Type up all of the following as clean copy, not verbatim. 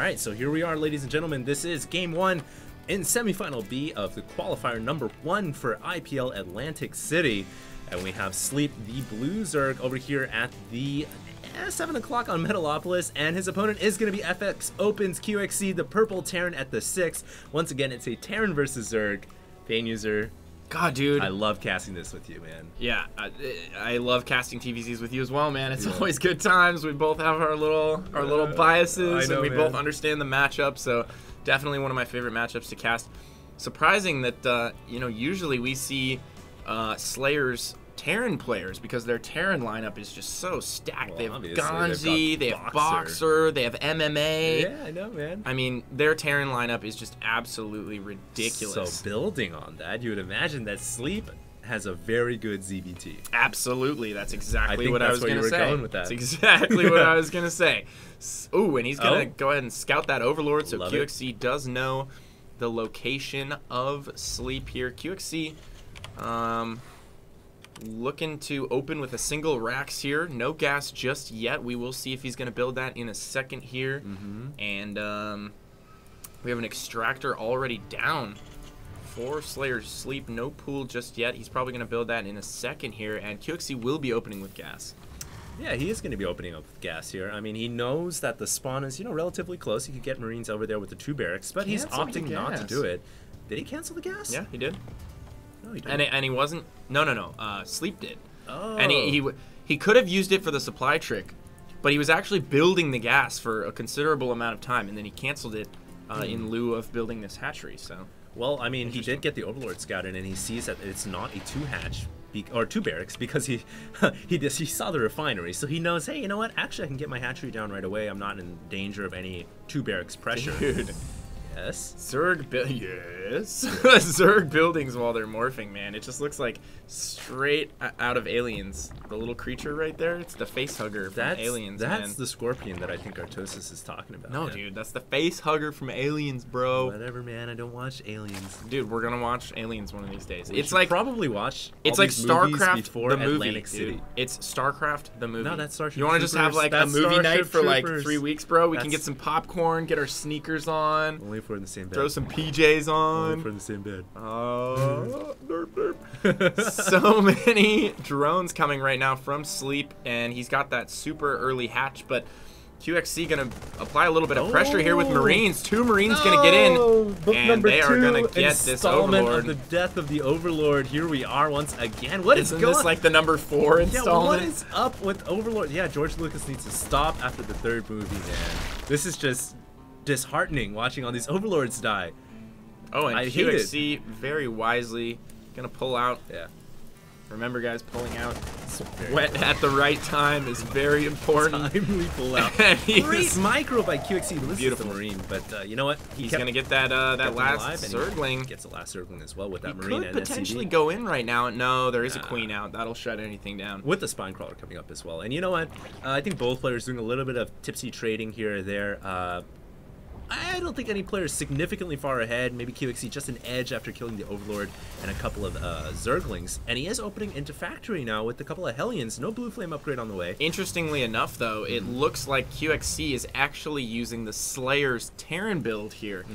right, so here we are, ladies and gentlemen. This is game 1 in semifinal B of the qualifier number 1 for IPL Atlantic City. And we have Sleep the Blue Zerg over here at the 7 o'clock on Metalopolis, and his opponent is going to be FX Open's QXC, the purple Terran at the 6. Once again, it's a Terran versus Zerg. Pain user. God, dude. I love casting this with you, man. Yeah, I love casting TVCs with you as well, man. It's always good times. We both have our little biases, and we both understand the matchup, so definitely one of my favorite matchups to cast. Surprising that, usually we see Slayer's Terran players, because their Terran lineup is just so stacked. Well, they have Ganji, they have Boxer, they have MMA. Yeah, I know, man. I mean, their Terran lineup is just absolutely ridiculous. So building on that, you would imagine that Sleep has a very good ZBT. Absolutely, that's exactly what I was going to say. Going with that. That's exactly what I was going to say. Ooh, and he's going to go ahead and scout that Overlord, so QXC does know the location of Sleep here. QXC, looking to open with a single Rax here. No gas just yet. We will see if he's going to build that in a second here. And we have an extractor already down for Slayer's Sleep. No pool just yet. He's probably going to build that in a second here. And QXC will be opening with gas. Yeah, he is going to be opening up with gas here. I mean, he knows that the spawn is, relatively close. He could get Marines over there with the 2 barracks, but he's opting not to do it. Did he cancel the gas? Yeah, he did. No, he didn't. And he wasn't. No. Sleep did. Oh. And he could have used it for the supply trick, but he was actually building the gas for a considerable amount of time, and then he canceled it in lieu of building this hatchery. So. Well, I mean, he did get the Overlord scouted, and he sees that it's not a 2 hatch or 2 barracks, because he saw the refinery, so he knows, hey, you know what? Actually, I can get my hatchery down right away. I'm not in danger of any 2 barracks pressure. Dude. Yes. Zerg Zerg buildings while they're morphing, man. It just looks like straight out of Aliens. The little creature right there, it's the face hugger from Aliens, That's man. the scorpion that I think Artosis is talking about. No, dude, that's the face hugger from Aliens, bro. Whatever, man. I don't watch Aliens. Dude, we're gonna watch Aliens one of these days. It's like probably watch. It's like StarCraft before the movie, Atlantic City. dude. It's StarCraft the movie. No, that's Starship You want to just have like a movie night for like 3 weeks, bro? We can get some popcorn, get our sneakers on. Only if we're in the same bed. Throw some PJs on. Only if we're in the same bed. So many drones coming right now from Sleep, and he's got that super early hatch, but QXC gonna apply a little bit of pressure here with Marines. 2 Marines gonna get in, and they are gonna get this Overlord. Of the death of the Overlord. Here we are once again. What is going on? Isn't this like the number 4 installment? Yeah, what is up with Overlord? Yeah, George Lucas needs to stop after the 3rd movie, man. This is just disheartening watching all these Overlords die. Oh, and QXC very wisely gonna pull out. Yeah. Remember, guys, pulling out at the right time is very important. Timely pull out. Great micro by QXC. Beautiful Marine, but you know what? He's gonna get that last Zergling. Gets the last Zergling as well with that he Marine. Could potentially go in right now. No, there is a Queen out. That'll shut anything down. With the Spine Crawler coming up as well. And you know what? I think both players doing a little bit of tipsy trading here or there. I don't think any player is significantly far ahead. Maybe QXC just an edge after killing the Overlord and a couple of Zerglings. And he is opening into Factory now with a couple of Hellions. No Blue Flame upgrade on the way. Interestingly enough, though, it looks like QXC is actually using the Slayer's Terran build here.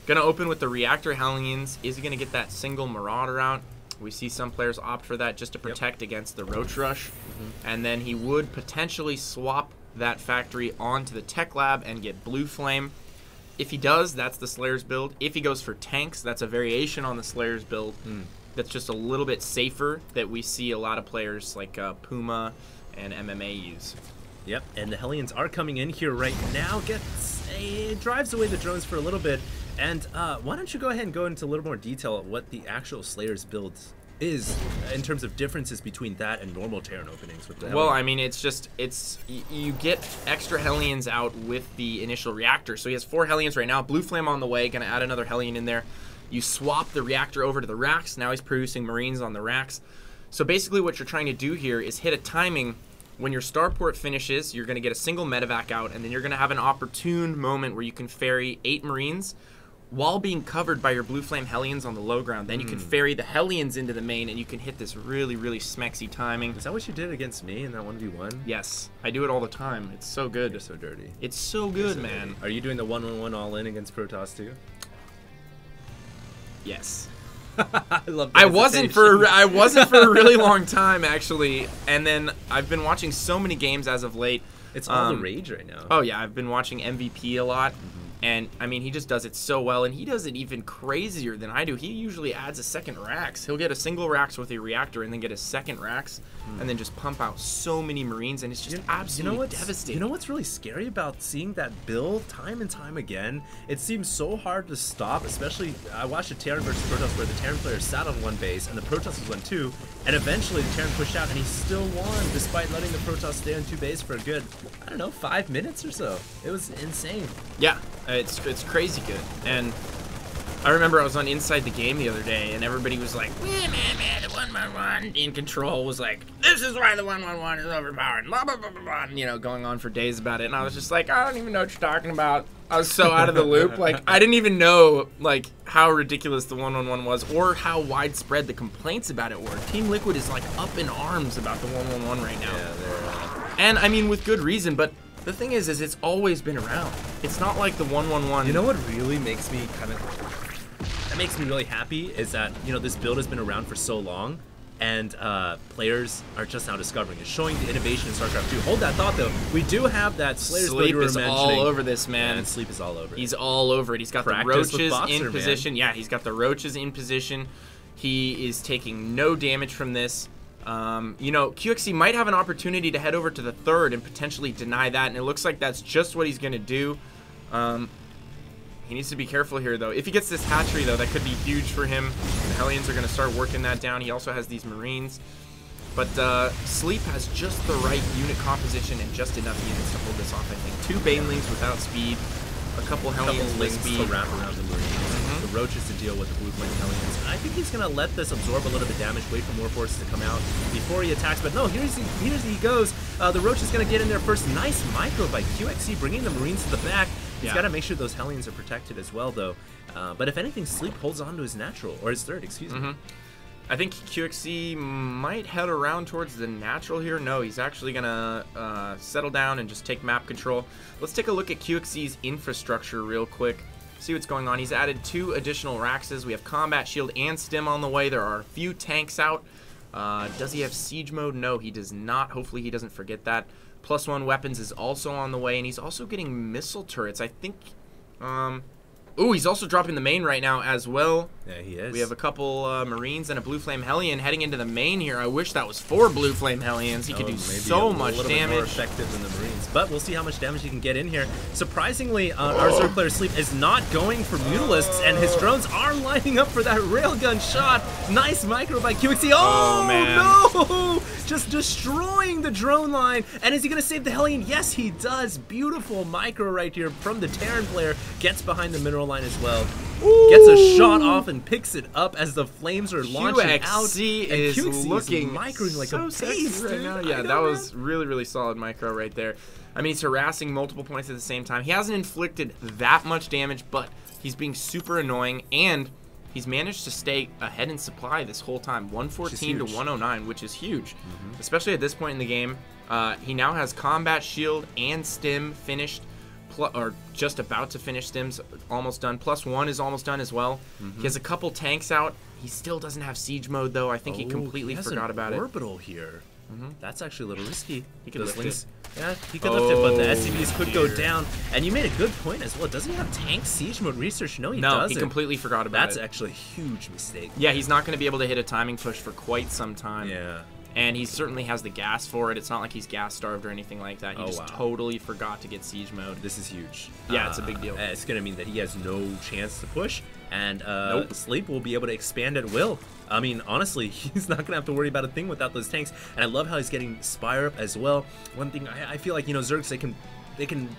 Gonna open with the Reactor Hellions. Is he gonna get that single Marauder out? We see some players opt for that just to protect against the Roach Rush. And then he would potentially swap that Factory onto the Tech Lab and get Blue Flame. If he does, that's the Slayer's build. If he goes for tanks, that's a variation on the Slayer's build. That's just a little bit safer, that we see a lot of players like Puma and MMA use. Yep, and the Hellions are coming in here right now. Drives away the drones for a little bit. And why don't you go ahead and go into a little more detail of what the actual Slayer's build is in terms of differences between that and normal Terran openings with the Hellions. Well, I mean, you get extra Hellions out with the initial reactor. So he has 4 Hellions right now. Blue Flame on the way, gonna add another Hellion in there. You swap the reactor over to the racks. Now he's producing Marines on the racks. So basically what you're trying to do here is hit a timing. When your starport finishes, you're gonna get a single medevac out, and then you're gonna have an opportune moment where you can ferry 8 Marines while being covered by your Blue Flame Hellions on the low ground. Then you can ferry the Hellions into the main, and you can hit this really, really smexy timing. Is that what you did against me in that 1v1? Yes, I do it all the time. It's so good. You're so dirty. It's so good, man. Dirty. Are you doing the 1-1-1 all-in against Protoss too? Yes. I love. I wasn't for a really long time actually, and then I've been watching so many games as of late. It's all the rage right now. Oh yeah, I've been watching MVP a lot. And, I mean, he just does it so well, and he does it even crazier than I do. He usually adds a second Rax. He'll get a single Rax with a reactor and then get a second Rax and then just pump out so many Marines, and it's just absolutely devastating. You know what's really scary about seeing that build time and time again? It seems so hard to stop, especially I watched a Terran versus Protoss where the Terran player sat on one base and the Protoss was on two, and eventually the Terran pushed out and he still won despite letting the Protoss stay on two base for a good, I don't know, 5 minutes or so. It was insane. Yeah. It's crazy good. And I remember I was on Inside the Game the other day, and everybody was like, man, the 1-1-1 in control was like, this is why the 1-1-1 is overpowered, blah, blah, blah, blah, blah, you know, going on for days about it. And I was just like, I don't even know what you're talking about. I was so out of the loop. Like, I didn't even know, like, how ridiculous the 1-1-1 was or how widespread the complaints about it were. Team Liquid is, like, up in arms about the 1-1-1 right now. Yeah, and, I mean, with good reason, but the thing is it's always been around. It's not like the 1-1-1. You know what really makes me that makes me really happy is that, you know, this build has been around for so long, and players are just now discovering it, showing the innovation in StarCraft 2. Hold that thought, though. We do have that Slayer's build you were mentioning. Sleep is all over this, man. And Sleep is all over it. He's all over it. He's got Practice the roaches Boxer, in position. man. Yeah, he's got the roaches in position. He is taking no damage from this. You know, QXC might have an opportunity to head over to the third and potentially deny that, and it looks like that's just what he's going to do. He needs to be careful here, though. If he gets this hatchery, though, that could be huge for him. The Hellions are going to start working that down. He also has these Marines. But Sleep has just the right unit composition and just enough units to hold this off, I think. 2 Banelings without speed, a couple Hellions with speed. To wrap around the Marines. The roaches to deal with the Blue Flame Hellions. And I think he's going to let this absorb a little bit of damage, wait for more forces to come out before he attacks. But no, here's he goes. The roach is going to get in there first. Nice micro by QXC, bringing the Marines to the back. He's got to make sure those Hellions are protected as well, though. But if anything, Sleep holds on to his natural, or his third, excuse me. I think QXC might head around towards the natural here. No, he's actually going to settle down and just take map control. Let's take a look at QXC's infrastructure real quick. See what's going on. He's added 2 additional Raxes. We have Combat Shield and Stim on the way. There are a few tanks out. Does he have Siege Mode? No, he does not. Hopefully he doesn't forget that. +1 weapons is also on the way, and he's also getting missile turrets. I think... Ooh, he's also dropping the main right now as well. Yeah, he is. We have a couple Marines and a Blue Flame Hellion heading into the main here. I wish that was 4 Blue Flame Hellions. He could do so much damage. Bit more effective than the Marines. But we'll see how much damage he can get in here. Surprisingly, our Zerg player Sleep is not going for Mutalisks, and his drones are lining up for that railgun shot. Nice micro by QXC. Oh, man. No! Just destroying the drone line. And is he going to save the Hellion? Yes, he does. Beautiful micro right here from the Terran player. Gets behind the mineral line as well. Ooh. Gets a shot off and picks it up as the flames are launching out. QXC is looking microing like so a beast right now. Yeah, that was really, really solid micro right there. I mean, he's harassing multiple points at the same time. He hasn't inflicted that much damage, but he's being super annoying, and he's managed to stay ahead in supply this whole time. 114 to 109, which is huge, especially at this point in the game. He now has Combat Shield and Stim finished, or just about to finish. Stim's almost done. +1 is almost done as well. He has a couple tanks out. He still doesn't have Siege Mode, though. I think he completely forgot about it. Orbital here. That's actually a little risky. He could lift it. Yeah, he could lift it, but the SCVs could go down. And you made a good point as well. Doesn't he have tank Siege Mode research? No, he doesn't. No, he completely forgot about it. That's actually a huge mistake. Yeah, he's not going to be able to hit a timing push for quite some time. Yeah. And he certainly has the gas for it. It's not like he's gas starved or anything like that. He just totally forgot to get Siege Mode. This is huge. Yeah, it's a big deal. It's going to mean that he has no chance to push, and Sleep will be able to expand at will. I mean, honestly, he's not going to have to worry about a thing without those tanks. And I love how he's getting Spire up as well. One thing, I feel like, you know, Zergs, they can they can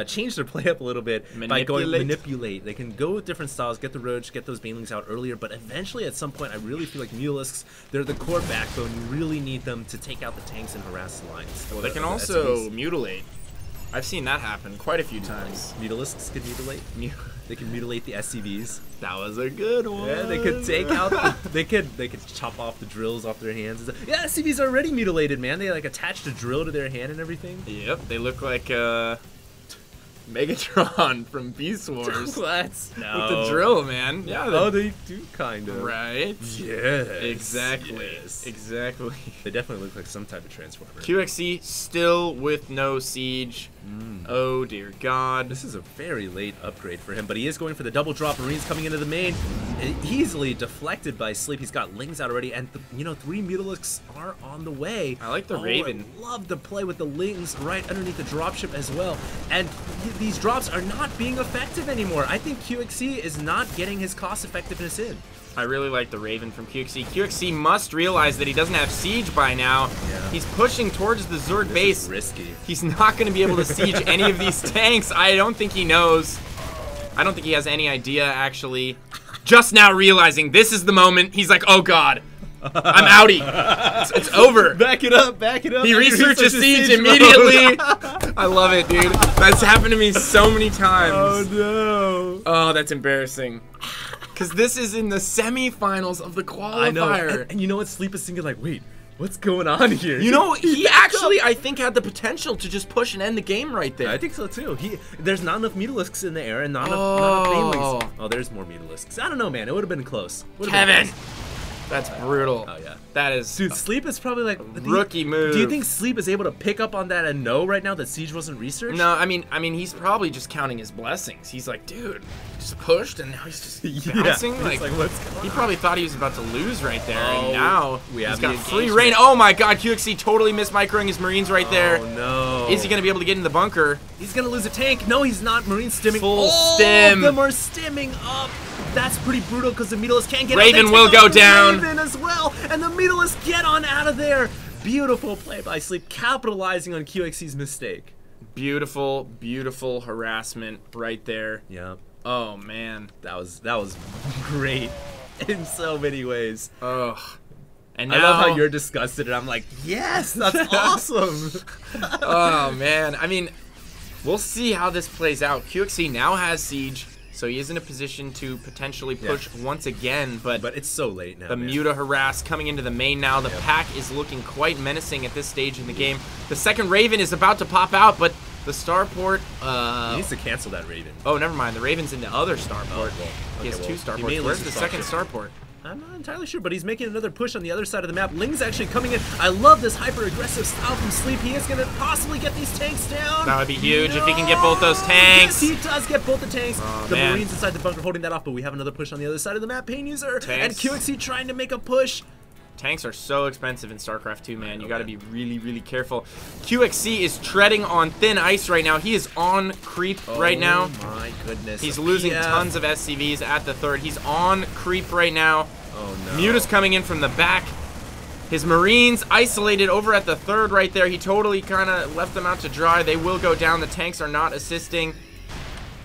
change their play up a little bit by going manipulate. They can go with different styles, get the roach, get those banelings out earlier, but eventually at some point I really feel like Mutalisks, they're the core backbone. You really need them to take out the tanks and harass the lines. Well, they can also mutilate. I've seen that happen quite a few times. Mutalisks could mutilate. They can mutilate the SCVs. That was a good one. Yeah, they could take out. They could chop off the drills off their hands. Yeah, SCVs are already mutilated, man. They like attached a drill to their hand and everything. Yep, they look like Megatron from Beast Wars. What? No. With the drill, man. Yeah. Oh, they do kind of. Right? Yes. Exactly. Yes. Exactly. They definitely look like some type of transformer. QXC still with no siege. Oh dear God. This is a very late upgrade for him, but he is going for the double drop. Marines coming into the main, easily deflected by Sleep. He's got Lings out already, and 3 Mutalisks are on the way. I like the Raven. I love to play with the Lings right underneath the dropship as well, and these drops are not being effective anymore. I think QXC is not getting his cost effectiveness in. I really like the Raven from QXC. QXC must realize that he doesn't have siege by now. Yeah. He's pushing towards the Zerg base. Is risky. He's not going to be able to siege any of these tanks. I don't think he knows. I don't think he has any idea, actually. Just now realizing this is the moment, he's like, oh God, I'm outie. It's over. Back it up, back it up. He researches siege immediately. I love it, dude. That's happened to me so many times. Oh no. Oh, that's embarrassing. Because this is in the semifinals of the qualifier. I know. And you know what? Sleep is thinking like, wait, what's going on here? You know, he actually, I think, had the potential to just push and end the game right there. I think so too. There's not enough Mutalisks in the air and not enough Banelings. Oh, there's more Mutalisks. I don't know, man. It would have been close. Kevin! That's brutal. Oh, yeah. That is... Dude, Sleep is probably like... rookie move. Do you think Sleep is able to pick up on that and know right now that Siege wasn't researched? No, I mean, he's probably just counting his blessings. He's like, dude, just pushed and now he's just bouncing. Yeah, like what's going on? He probably thought he was about to lose right there. And now he's got free reign. Oh my God, QXC totally missed microing his Marines right there. Oh no. Is he going to be able to get in the bunker? He's going to lose a tank. No, he's not. Marine stimming. Full stim. All of them are stimming up. That's pretty brutal because the Mutalisks can't get Raven out. will go down. Raven as well. And the Mutalisks get on out of there. Beautiful play by Sleep, capitalizing on QXC's mistake. Beautiful, beautiful harassment right there. Yeah. Oh man, that was great in so many ways. Ugh. And now, I love how you're disgusted, and I'm like, yes, that's awesome. Oh man, I mean, we'll see how this plays out. QXC now has siege, so he is in a position to potentially push once again, but it's so late now. The Muta harass coming into the main now. The pack is looking quite menacing at this stage in the game. The second Raven is about to pop out, but the starport... he needs to cancel that Raven. Oh, never mind. The Raven's in the other starport. Oh, well, he has two starports. Where's the second starport? I'm not entirely sure, but he's making another push on the other side of the map. Ling's actually coming in. I love this hyper-aggressive style from Sleep. He is going to possibly get these tanks down. That would be huge if he can get both those tanks. Yes, he does get both the tanks. Oh, the man. Marines inside the bunker holding that off, but we have another push on the other side of the map. Pain user Tanks. and QXC trying to make a push. Tanks are so expensive in StarCraft 2, man. You got to be really, really careful. QXC is treading on thin ice right now. He is on creep right now. Oh my goodness. He's losing tons of SCVs at the third. He's on creep right now. Oh no. Muta's coming in from the back. His Marines isolated over at the third right there. He totally kind of left them out to dry. They will go down. The tanks are not assisting.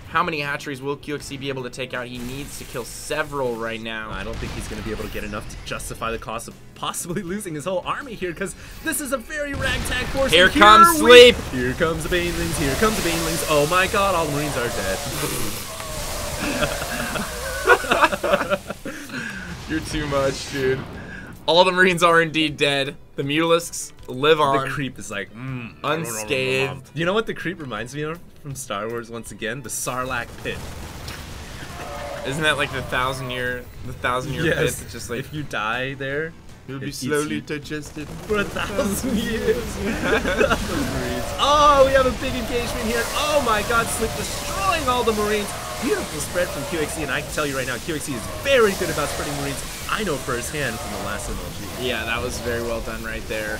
How many hatcheries will QXC be able to take out? He needs to kill several right now. I don't think he's going to be able to get enough to justify the cost of possibly losing his whole army here, because this is a very ragtag force. Here comes Sleep. Here comes the Banelings. Here comes the Banelings. Oh my God, all the Marines are dead. You're too much, dude. All the Marines are indeed dead. The Mutalisks live on. The creep is like, unscathed. You know what the creep reminds me of from Star Wars once again? The Sarlacc pit. Isn't that like the 1,000-year pit? Yes. It's just like, if you die there, you'll be slowly digested for 1,000 years. Oh, we have a big engagement here. Oh my God, Sleep destroying all the Marines. Beautiful spread from QXC, and I can tell you right now, QXC is very good about spreading Marines. I know firsthand from the last MLG. Yeah, that was very well done right there.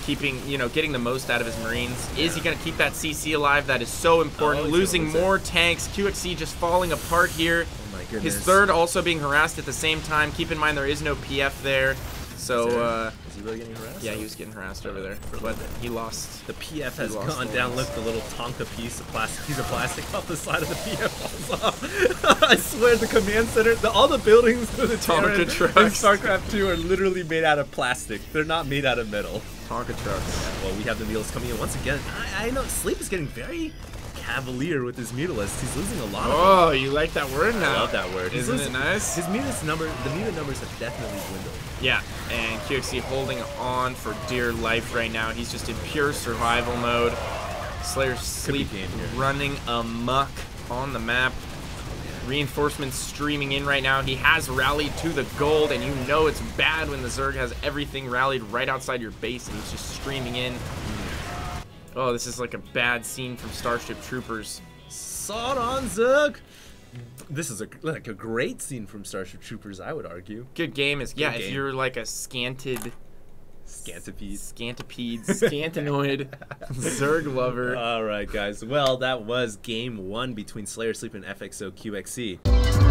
Getting the most out of his Marines. Is he going to keep that CC alive? That is so important. Losing more tanks. QXC just falling apart here. Oh my goodness. His third also being harassed at the same time. Keep in mind there is no PF there. So, is he really getting harassed? Yeah, he was getting harassed over there, but he lost. The PF has gone down. Look, the little Tonka piece of plastic off the side of the PF falls off. I swear, the command center, all the buildings of the Tonka trucks in StarCraft 2 are literally made out of plastic. They're not made out of metal. Tonka trucks. Well, we have the Mutalisk coming in once again. I know Sleep is getting very cavalier with his Mutalisk. He's losing a lot of them. Oh, you like that word now? I love that word. Isn't it nice? His Mutalisk the Muta numbers have definitely dwindled. Yeah, and QXC holding on for dear life right now. He's just in pure survival mode. Slayer's Sleep running amok on the map. Reinforcements streaming in right now. He has rallied to the gold, and you know it's bad when the Zerg has everything rallied right outside your base, and he's just streaming in. Oh, this is like a bad scene from Starship Troopers. Sawed on Zerg. This is like a great scene from Starship Troopers, I would argue. Good game is, yeah, Good if game. you're like a scantipede, scantanoid, Zerg lover. All right, guys. Well, that was game 1 between Slayer Sleep and FXO QXC.